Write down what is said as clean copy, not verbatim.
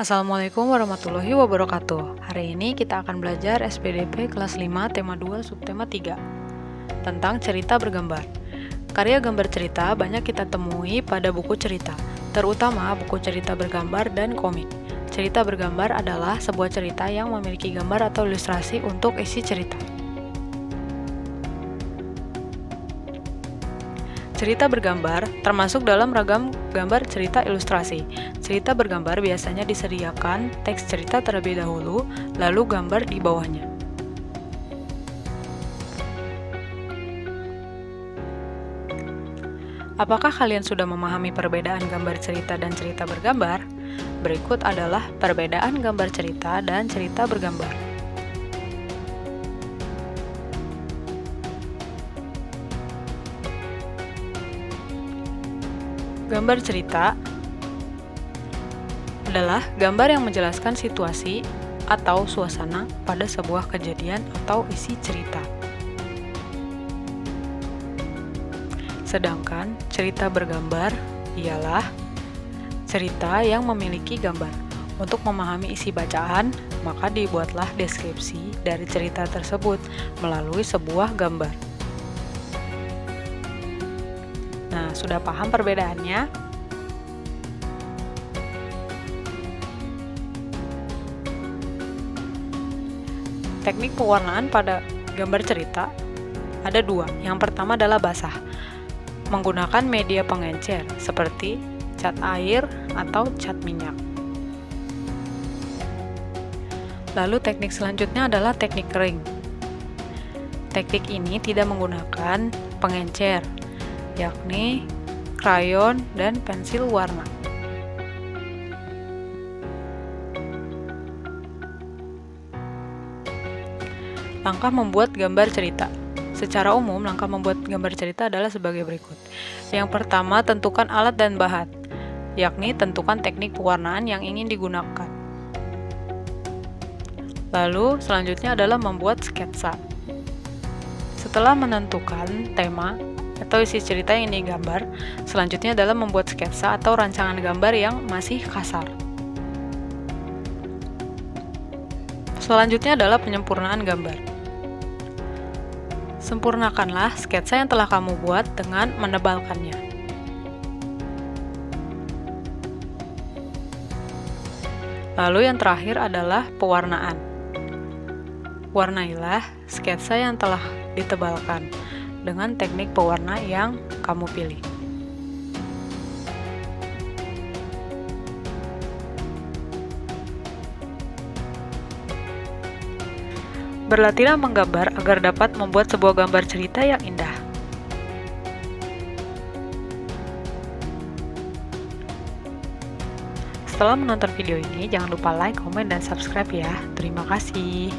Assalamualaikum warahmatullahi wabarakatuh. Hari ini kita akan belajar SPDP kelas 5 tema 2 subtema 3 tentang cerita bergambar. Karya gambar cerita banyak kita temui pada buku cerita, terutama buku cerita bergambar dan komik. Cerita bergambar adalah sebuah cerita yang memiliki gambar atau ilustrasi untuk isi cerita. Cerita bergambar termasuk dalam ragam gambar cerita ilustrasi. Cerita bergambar biasanya disediakan teks cerita terlebih dahulu, lalu gambar di bawahnya. Apakah kalian sudah memahami perbedaan gambar cerita dan cerita bergambar? Berikut adalah perbedaan gambar cerita dan cerita bergambar. Gambar cerita adalah gambar yang menjelaskan situasi atau suasana pada sebuah kejadian atau isi cerita. Sedangkan cerita bergambar ialah cerita yang memiliki gambar. Untuk memahami isi bacaan, maka dibuatlah deskripsi dari cerita tersebut melalui sebuah gambar. Nah, sudah paham perbedaannya? Teknik pewarnaan pada gambar cerita ada dua. Yang pertama adalah basah, menggunakan media pengencer seperti cat air atau cat minyak. Lalu teknik selanjutnya adalah teknik kering. Teknik ini tidak menggunakan pengencer, yakni krayon dan pensil warna. Langkah membuat gambar cerita. Secara umum, langkah membuat gambar cerita adalah sebagai berikut. Yang pertama, tentukan alat dan bahan, yakni tentukan teknik pewarnaan yang ingin digunakan. Lalu, selanjutnya adalah membuat sketsa. Setelah menentukan tema atau isi cerita yang digambar, selanjutnya adalah membuat sketsa atau rancangan gambar yang masih kasar. Selanjutnya adalah penyempurnaan gambar. Sempurnakanlah sketsa yang telah kamu buat dengan menebalkannya. Lalu yang terakhir adalah pewarnaan. Warnailah sketsa yang telah ditebalkan dengan teknik pewarna yang kamu pilih. Berlatihlah menggambar agar dapat membuat sebuah gambar cerita yang indah. Setelah menonton video ini, jangan lupa like, komen, dan subscribe ya. Terima kasih.